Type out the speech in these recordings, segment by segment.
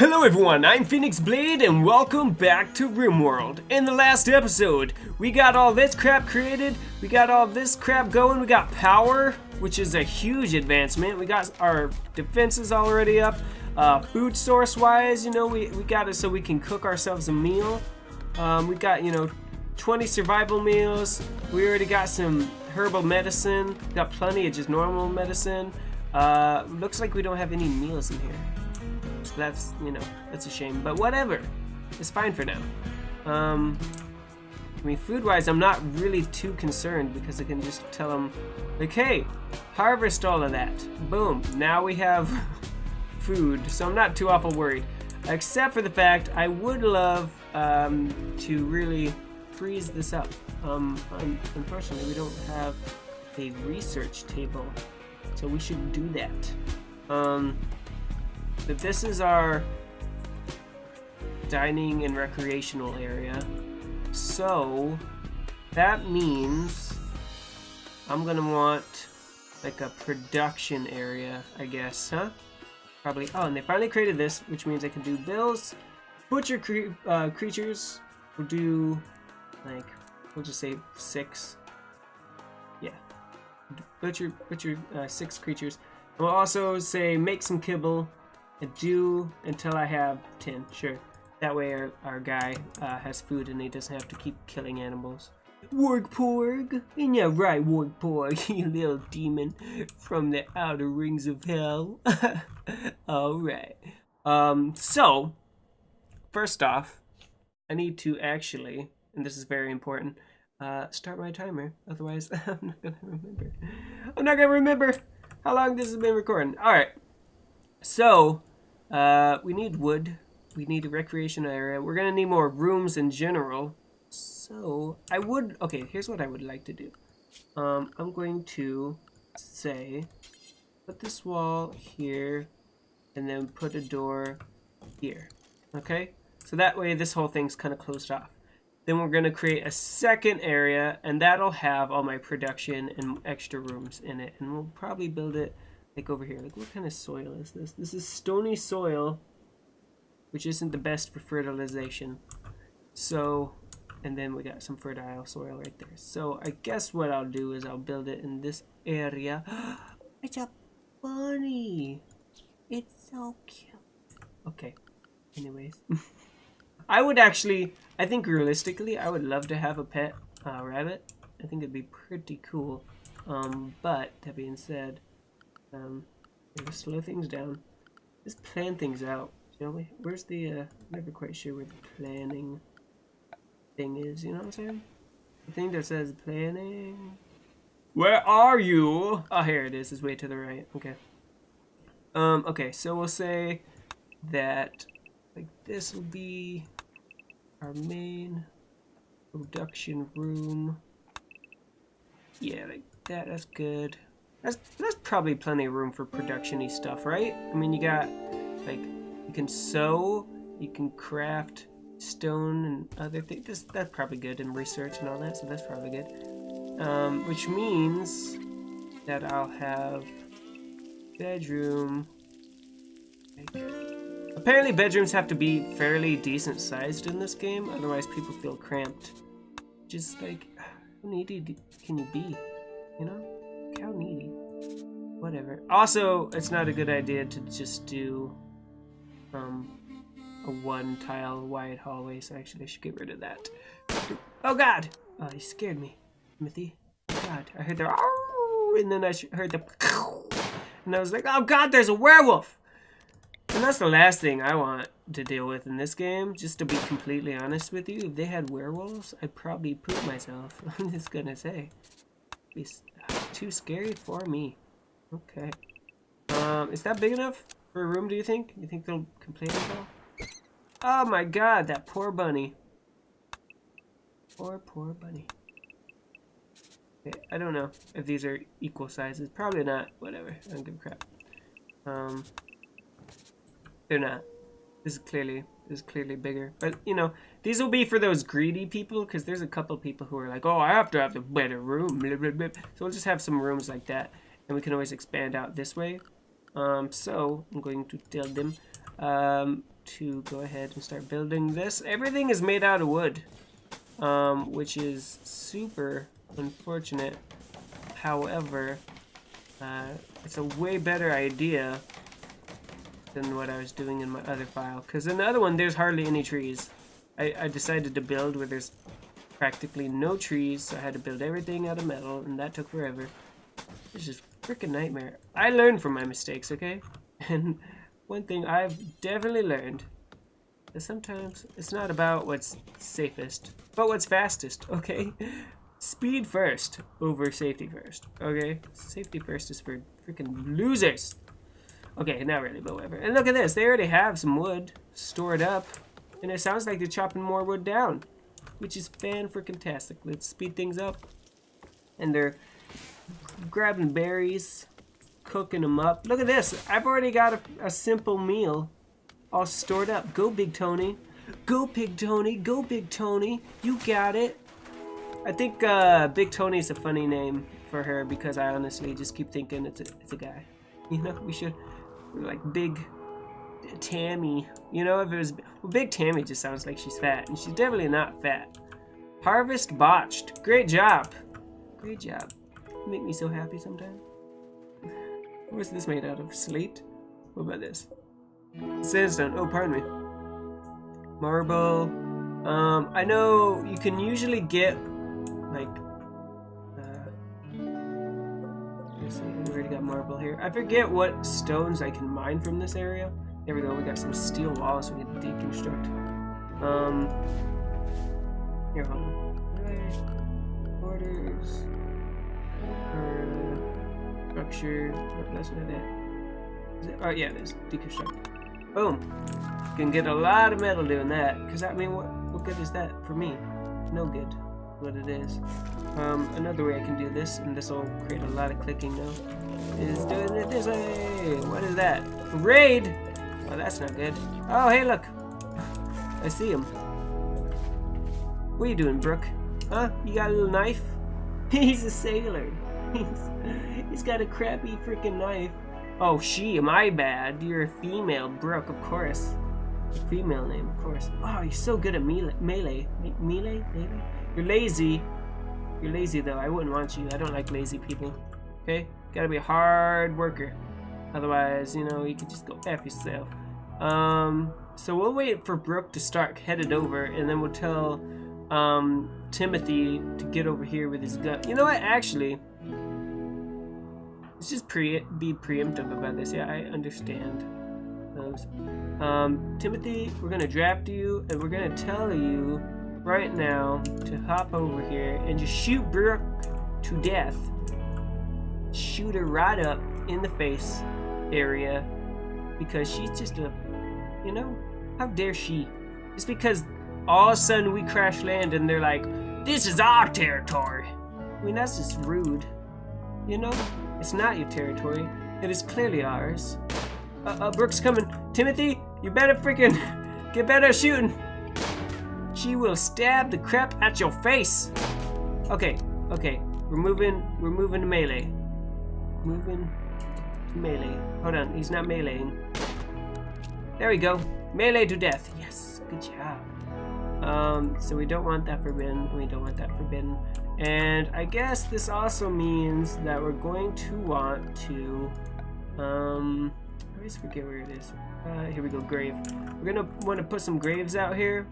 Hello everyone, I'm Phoenix Blade and welcome back to RIMWORLD. In the last episode, we got all this crap created, we got all this crap going, we got power, which is a huge advancement, we got our defenses already up, food source wise, you know, we got it so we can cook ourselves a meal. We got, 20 survival meals, we already got some herbal medicine, got plenty of just normal medicine. Looks like we don't have any meals in here. So that's, that's a shame, but whatever. It's fine for now. I mean, food-wise, I'm not really too concerned because I can just tell them, like, hey, harvest all of that. Boom, now we have food, so I'm not too awful worried. Except for the fact I would love to really freeze this up. Unfortunately, we don't have a research table, so we should do that. But this is our dining and recreational area, so that means I'm gonna want like a production area, I guess, Probably. Oh, and they finally created this, which means I can do bills, butcher creatures. We'll do like, we'll just say 6. Yeah, butcher 6 creatures. And we'll also say make some kibble. And do until I have 10, sure. That way our guy has food and he doesn't have to keep killing animals. Wargporg? Yeah, right, Wargporg, you little demon from the outer rings of hell. Alright. So, first off, I need to actually, and this is very important, start my timer. Otherwise, I'm not gonna remember. I'm not gonna remember how long this has been recording. Alright. So, we need wood, we need a recreation area, we're gonna need more rooms in general, so okay, here's what I would like to do. I'm going to say, put this wall here, and then put a door here, okay? So that way this whole thing's kind of closed off. Then we're gonna create a second area, and that'll have all my production and extra rooms in it, and we'll probably build it like over here. Like, what kind of soil is this? This is stony soil, which isn't the best for fertilization. So, and then we got some fertile soil right there. So I guess what I'll do is I'll build it in this area. It's a bunny. It's so cute. Okay. Anyways. I think realistically, I would love to have a pet rabbit. I think it'd be pretty cool. But that being said, to slow things down. Just plan things out, shall we? Where's the, never quite sure where the planning thing is, you know what I'm saying? The thing that says planning. Where are you? Oh, here it is. It's way to the right. Okay. Okay, so we'll say that, like, this will be our main production room. Yeah, like that. That's good. That's probably plenty of room for production-y stuff, right? I mean, you got, like, you can sew, you can craft stone and other things. That's probably good in research and all that, so that's probably good. Which means that I'll have bedroom. Like, apparently bedrooms have to be fairly decent sized in this game, otherwise people feel cramped. Just like, how needy can you be, you know? How needy. Whatever. Also, it's not a good idea to just do a 1 tile wide hallway, so actually I should get rid of that. Oh god! Oh, you scared me, Timothy. Oh god, I heard the oh, and then I heard the and I was like, oh god, there's a werewolf! And that's the last thing I want to deal with in this game, just to be completely honest with you. If they had werewolves, I'd probably poop myself. I'm just gonna say. It's too scary for me. Okay. Is that big enough for a room, do you think? You think they'll complain at all? Oh my god, that poor bunny. Poor bunny. Okay, I don't know if these are equal sizes. Probably not. Whatever. I don't give a crap. They're not. This is clearly bigger. But, these will be for those greedy people, because there's a couple people who are like, oh, I have to have the better room. Blah, blah, blah. So we'll just have some rooms like that, and we can always expand out this way. So I'm going to tell them, to go ahead and start building this. Everything is made out of wood, which is super unfortunate. However, it's a way better idea than what I was doing in my other file. Because in the other one, there's hardly any trees. I decided to build where there's practically no trees, so I had to build everything out of metal, and that took forever. It's just a freaking nightmare. I learned from my mistakes, okay? And one thing I've definitely learned is sometimes it's not about what's safest, but what's fastest, okay? Speed first over safety first, okay? Safety first is for freaking losers. Okay, not really, but whatever. And look at this, they already have some wood stored up, and it sounds like they're chopping more wood down, which is fan-freaking-tastic. Let's speed things up. And they're grabbing berries, cooking them up. Look at this, I've already got a simple meal all stored up. Go, Big Tony. Go, Big Tony. Go, Big Tony. You got it. I think Big Tony's a funny name for her because I honestly just keep thinking it's a guy. You know, we should, like, Big Tammy. You know, if it was, well, Big Tammy just sounds like she's fat, and she's definitely not fat. Harvest botched. Great job. Great job. You make me so happy sometimes. What's this made out of? Slate? What about this? Sandstone. Oh, pardon me. Marble. I know you can usually get, like, we already got marble here. I forget what stones I can mine from this area. There we go, we got some steel walls we can deconstruct. Here, hold on. Orders. Structure. Oh, that's not it. Is it? Oh, yeah, it is. Deconstruct. Boom. You can get a lot of metal doing that. Because, I mean, what good is that for me? No good. What it is. Another way I can do this, and this will create a lot of clicking now, is doing it this way. What is that? Raid! Oh, that's not good. Oh, hey, look. I see him. What are you doing, Brooke? Huh? You got a little knife? He's a sailor. He's got a crappy freaking knife. Oh, my bad. You're a female, Brooke, of course. A female name, of course. Oh, you're so good at melee. Melee? Maybe? You're lazy. You're lazy, though. I wouldn't want you. I don't like lazy people. Okay? Gotta be a hard worker. Otherwise, you know, you can just go F yourself. So we'll wait for Brooke to start headed over, and then we'll tell Timothy to get over here with his gun. You know what? Actually, let's just be preemptive about this. Yeah, I understand those. Timothy, we're gonna draft you, and we're gonna tell you right now to hop over here and just shoot Brooke to death. Shoot her right up in the face area, because she's just a, you know, how dare she? Just because all of a sudden we crash land and they're like, this is our territory. I mean, that's just rude. You know, it's not your territory. It is clearly ours. Brooke's coming. Timothy, you better freaking get better at shooting. She will stab the crap out your face. Okay, we're moving to melee. Moving to melee. Hold on, he's not meleeing. There we go. Melee to death. Yes, good job. So we don't want that forbidden. We don't want that forbidden. And I guess this also means that we're going to want to, I always forget where it is. Here we go, grave. We're gonna want to put some graves out here.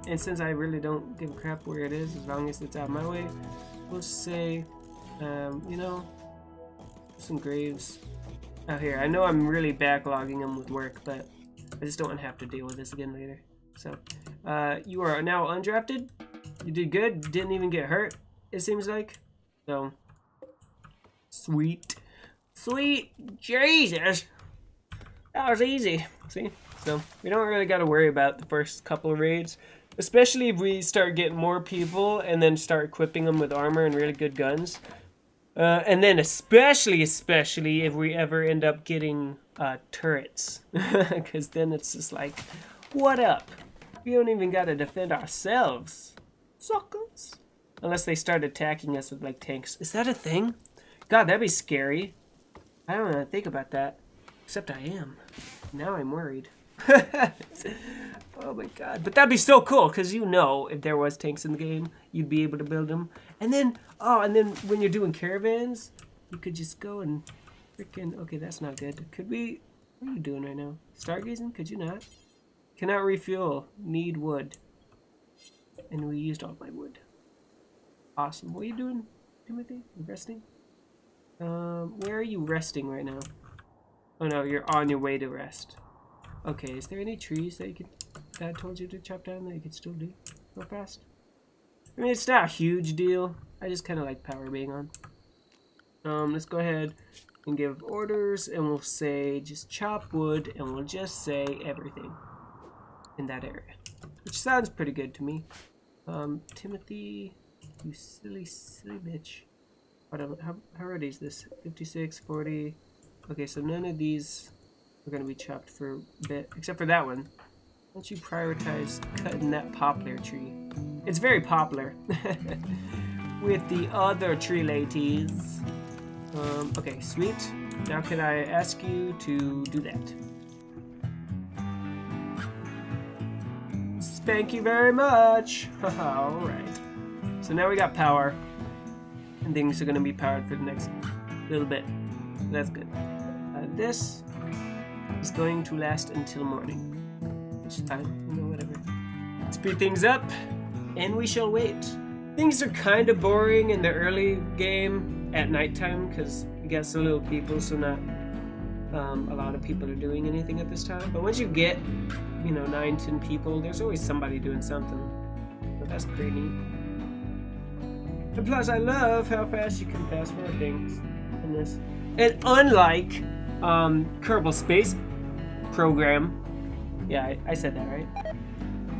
And since I really don't give a crap where it is, as long as it's out my way, we'll say, you know, some graves out here. I know I'm really backlogging them with work, but I just don't want to have to deal with this again later. So, you are now undrafted. You did good. Didn't even get hurt, it seems like. So, sweet. Sweet Jesus. That was easy. See? So, we don't really got to worry about the first couple of raids. Especially if we start getting more people and then start equipping them with armor and really good guns. And then especially if we ever end up getting turrets. Because then it's just like, what up? We don't even got to defend ourselves. Suckers. Unless they start attacking us with like tanks. Is that a thing? God, that'd be scary. I don't know, think about that. Except I am. Now I'm worried. Oh my god. But that'd be so cool, because you know, if there was tanks in the game, you'd be able to build them. And then, when you're doing caravans, you could just go and freaking... Okay, that's not good. Could we... What are you doing right now? Stargazing? Could you not? Cannot refuel. Need wood. And we used all my wood. Awesome. What are you doing, Timothy? You resting? Where are you resting right now? Oh no, you're on your way to rest. Okay, is there any trees that you could... Dad told you to chop down that you could still do real fast? I mean, it's not a huge deal. I just kind of like power being on. Let's go ahead and give orders, and we'll say just chop wood, and we'll just say everything in that area, which sounds pretty good to me. Timothy, you silly bitch. How already is this? 56, 40. Okay, so none of these are gonna be chopped for a bit, except for that one. Why don't you prioritize cutting that poplar tree? It's very popular with the other tree ladies. Okay, sweet. Now can I ask you to do that? Thank you very much. Alright. So now we got power. And things are going to be powered for the next little bit. That's good. This is going to last until morning. Which is fine. You know, whatever. Speed things up, and we shall wait. Things are kind of boring in the early game at nighttime because it gets the little people, so not a lot of people are doing anything at this time. But once you get, 9, 10 people, there's always somebody doing something. So that's pretty neat. And plus, I love how fast you can fast forward things in this. And unlike Kerbal Space Program, yeah, I said that right.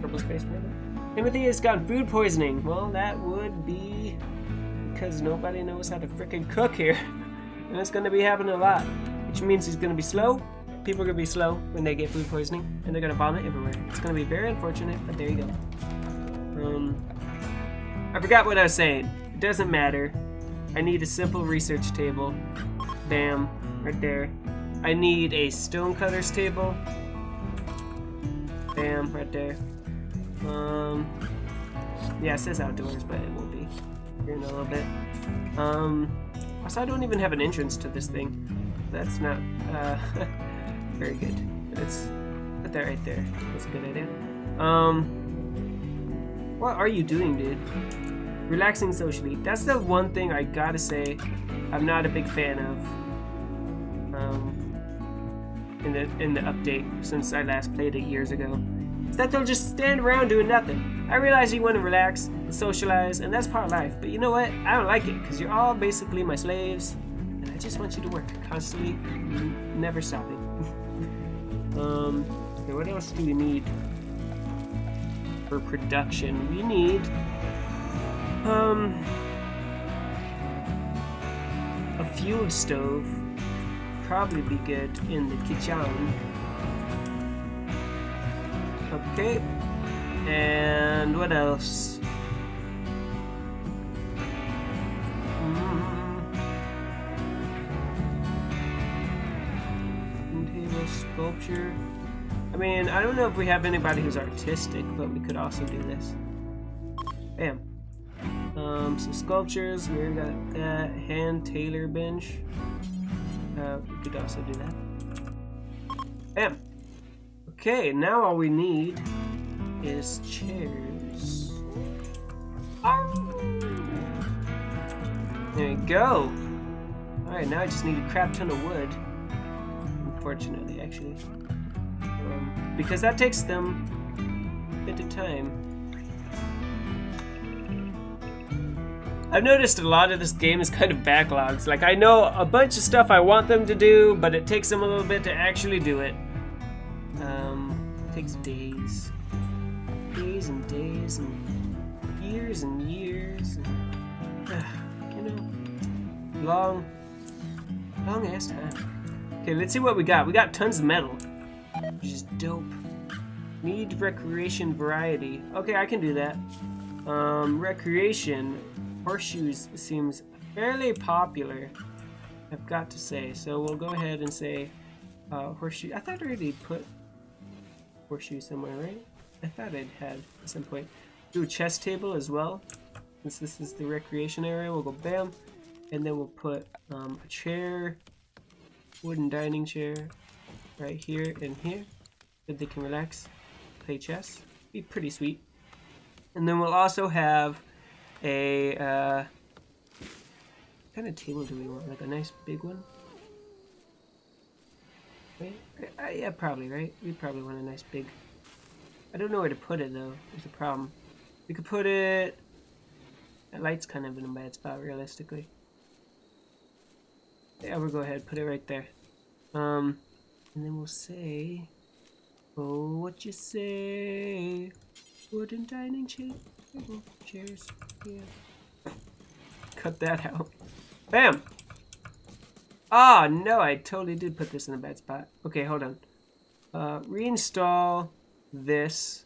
Kerbal Space Program. Timothy has gotten food poisoning. Well, that would be because nobody knows how to frickin' cook here, and it's gonna be happening a lot. Which means he's gonna be slow. People are gonna be slow when they get food poisoning, and they're gonna vomit everywhere. It's gonna be very unfortunate, but there you go. I forgot what I was saying. It doesn't matter. I need a simple research table. Bam, right there. I need a stonecutters table. Bam, right there. Yeah, it says outdoors, but it will be here in a little bit. Also, I don't even have an entrance to this thing. That's not very good. Let's put that right there. That's a good idea. What are you doing, dude? Relaxing socially. That's the one thing I gotta say I'm not a big fan of in the update since I last played it years ago. Is that they'll just stand around doing nothing. I realize you want to relax and socialize, and that's part of life. But you know what? I don't like it because you're all basically my slaves, and I just want you to work constantly, never stopping. Okay, what else do we need for production? We need a fuel stove. Probably be good in the kitchen. Okay, and what else? Table sculpture. I mean, I don't know if we have anybody who's artistic, but we could also do this. Bam. Some sculptures. We got that hand tailor bench. We could also do that. Bam. Okay, now all we need is chairs. There we go. Alright, now I just need a crap ton of wood. Unfortunately, actually. Because that takes them a bit of time. I've noticed a lot of this game is kind of backlogs. Like, I know a bunch of stuff I want them to do, but it takes them a little bit to actually do it. It takes days. Days and days and years and years. And, long ass time. Okay, let's see what we got. We got tons of metal, which is dope. Need recreation variety. Okay, I can do that. Recreation. Horseshoes seems fairly popular, I've got to say. So we'll go ahead and say horseshoe. I thought I already put horseshoe somewhere, right? I thought I'd had at some point. Do a chest table as well. Since this is the recreation area, we'll go bam. And then we'll put a chair, wooden dining chair, right here and here. So they can relax, play chess. Be pretty sweet. And then we'll also have a, what kind of table do we want? Like a nice big one? Right? Yeah, probably, right? We probably want a nice big. I don't know where to put it though. There's a problem. We could put it. That light's kind of in a bad spot, realistically. Yeah, we'll go ahead, put it right there. And then we'll say, oh, what you say? Wooden dining chair, chairs. Yeah. Cut that out. Bam. Oh no, I totally did put this in a bad spot. Okay, hold on. Reinstall this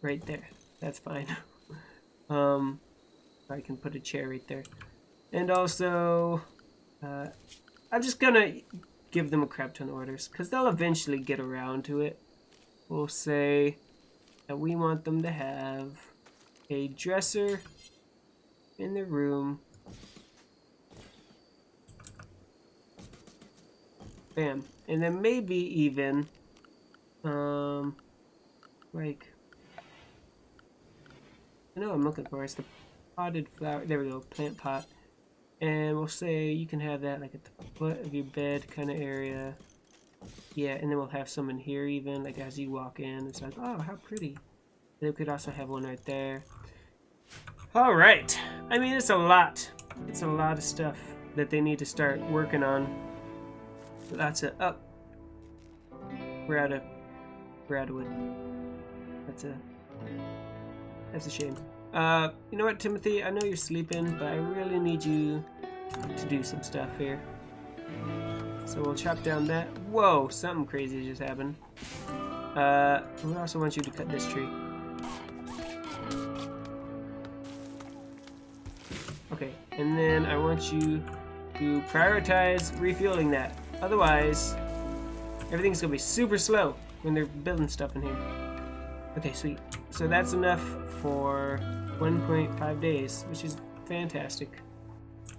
right there. That's fine. I can put a chair right there. And also, I'm just gonna give them a crap ton of orders because they'll eventually get around to it. We'll say that we want them to have a dresser in their room. Bam. And then maybe even, like, I know what I'm looking for. It's the potted flower. There we go, plant pot. And we'll say you can have that like at the foot of your bed kind of area. Yeah, and then we'll have some in here even, like as you walk in. It's like, oh, how pretty. And we could also have one right there. All right. I mean, it's a lot. It's a lot of stuff that they need to start working on. Lots of up. We're out of wood. That's a shame. You know what, Timothy? I know you're sleeping, but I really need you to do some stuff here. So we'll chop down that. Whoa, something crazy just happened. We also want you to cut this tree. Okay, and then I want you to prioritize refueling that. Otherwise, everything's gonna be super slow when they're building stuff in here. Okay, sweet. So that's enough for 1.5 days, which is fantastic.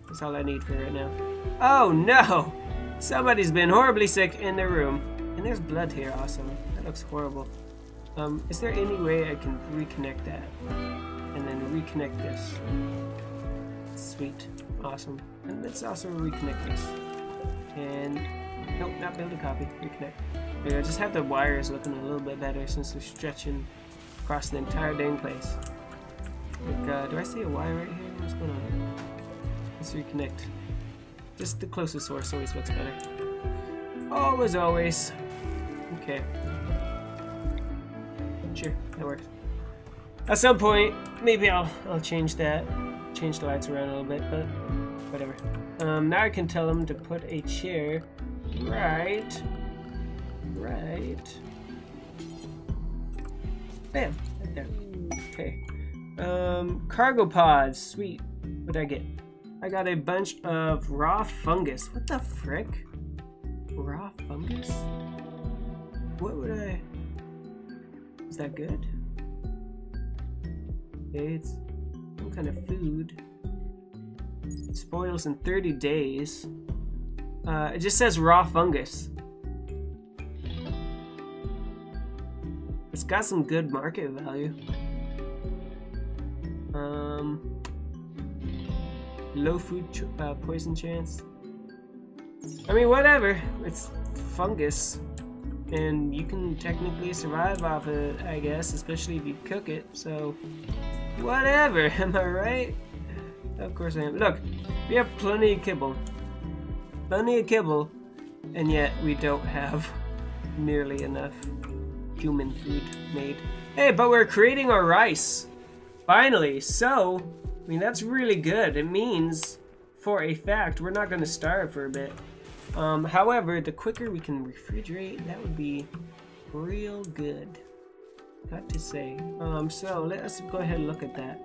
That's all I need for right now. Oh no! Somebody's been horribly sick in their room. And there's blood here also. That looks horrible. Is there any way I can reconnect that? And then reconnect this. Sweet. Awesome. And let's also reconnect this. And nope, not build a copy. Reconnect. There we go. Just have the wires looking a little bit better since they're stretching across the entire dang place. Like, do I see a wire right here? What's going on? Let's reconnect. Just the closest source always looks better. Always. Okay. Sure, that works. At some point, maybe I'll change that. Change the lights around a little bit, but whatever. Now I can tell them to put a chair right. Bam, right there. Okay. Cargo pods, sweet. What did I get? I got a bunch of raw fungus. What the frick? Raw fungus? What would I... Is that good? Okay, it's some kind of food. It spoils in 30 days. It just says raw fungus. It's got some good market value. Low food poison chance. I mean, whatever. It's fungus. And you can technically survive off it, I guess, especially if you cook it. So, whatever. Am I right? Of course I am. Look, we have plenty of kibble. Plenty of kibble. And yet we don't have nearly enough human food made. Hey, but we're creating our rice. Finally. So, I mean, that's really good. It means, for a fact, we're not going to starve for a bit. However, the quicker we can refrigerate, that would be real good. Got to say. So let's go ahead and look at that.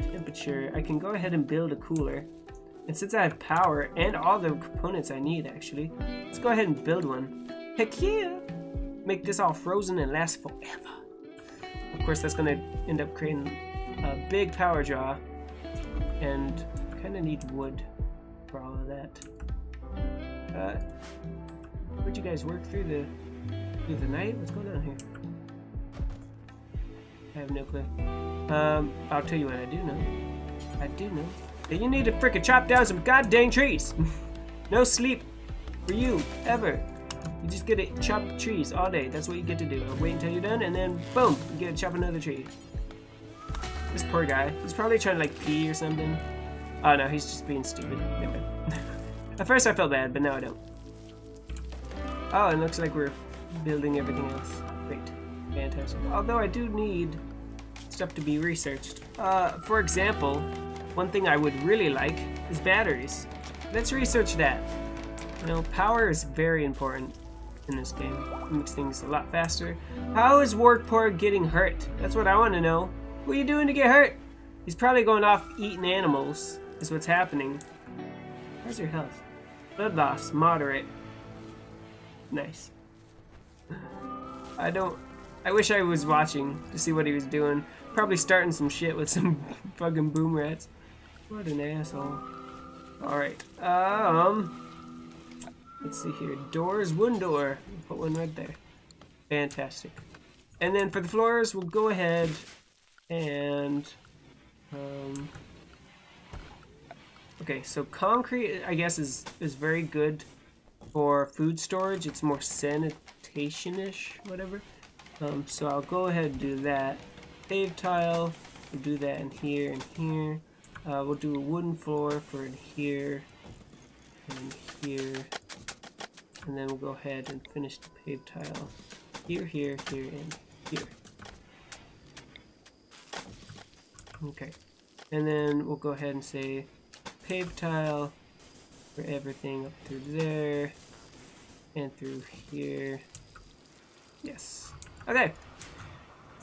Temperature. I can go ahead and build a cooler. And since I have power and all the components I need, actually, let's go ahead and build one. Heck yeah! make this all frozen and last forever. Of course, that's gonna end up creating a big power draw, and kind of need wood for all of that. Would you guys work through the night? What's going on here? I have no clue. I'll tell you what I do know. I do know that you need to frickin' chop down some goddamn trees. No sleep for you ever. You just get to chop trees all day. That's what you get to do. Wait until you're done, and then boom, you get to chop another tree. This poor guy. He's probably trying to like pee or something. Oh no, he's just being stupid. Never. At first I felt bad, but now I don't. Oh, it looks like we're building everything else. Great. Fantastic. Although I do need stuff to be researched. For example, one thing I would really like is batteries. Let's research that. You know, power is very important in this game. It makes things a lot faster. How is Warpor getting hurt? That's what I want to know. What are you doing to get hurt? He's probably going off eating animals, is what's happening. How's your health? Blood loss, moderate. Nice. I wish I was watching to see what he was doing. Probably starting some shit with some fucking boom rats. What an asshole. Alright, let's see here. Doors, one door. Put one right there. Fantastic. And then for the floors, we'll go ahead and okay, so concrete I guess is very good for food storage. It's more sanitation-ish, whatever. So I'll go ahead and do that. Pave tile, we'll do that in here and here. We'll do a wooden floor for in here and here. And then we'll go ahead and finish the pave tile here, here, here, and here. Okay. And then we'll go ahead and say pave tile for everything up through there and through here. Yes. Okay.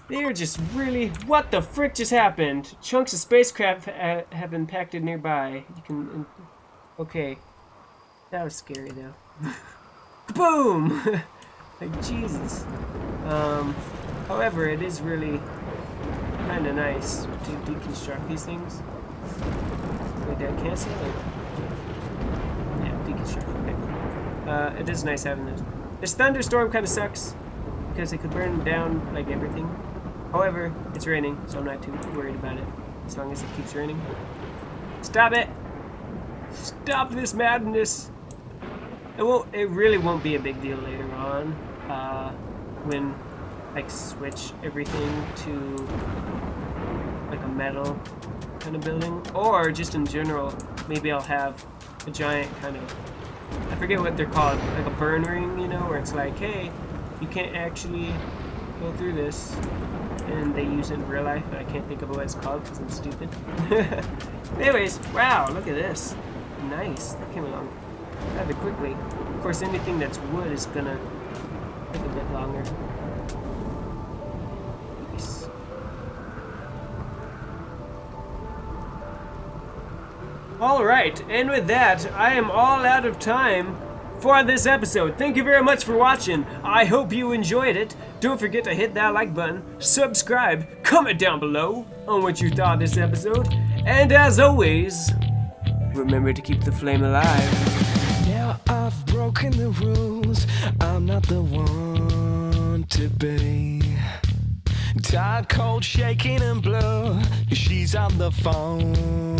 They're just really... What the frick just happened? Chunks of spacecraft have impacted nearby. You can... Okay. That was scary, though. Boom! Like, Jesus. However, it is really kind of nice to deconstruct these things. Wait, did I cancel it? Yeah, deconstruct. Okay. It is nice having those. This thunderstorm kind of sucks, because it could burn down, like, everything. However, it's raining, so I'm not too worried about it, as long as it keeps raining. Stop it! Stop this madness! It really won't be a big deal later on, when I switch everything to, like, a metal kind of building. Or, just in general, maybe I'll have a giant kind of, I forget what they're called, like a burn ring, you know, where it's like, hey, you can't actually go through this. And they use it in real life, but I can't think of what it's called because I'm stupid. Anyways, wow, look at this. Nice, that came along rather quickly. Of course, anything that's wood is gonna take a bit longer. Nice. Alright, and with that, I am all out of time for this episode. Thank you very much for watching. I hope you enjoyed it. Don't forget to hit that like button, subscribe, comment down below on what you thought of this episode, and as always, remember to keep the flame alive. Yeah, I've broken the rules. I'm not the one to be. Tired, cold, shaking and blue. She's on the phone.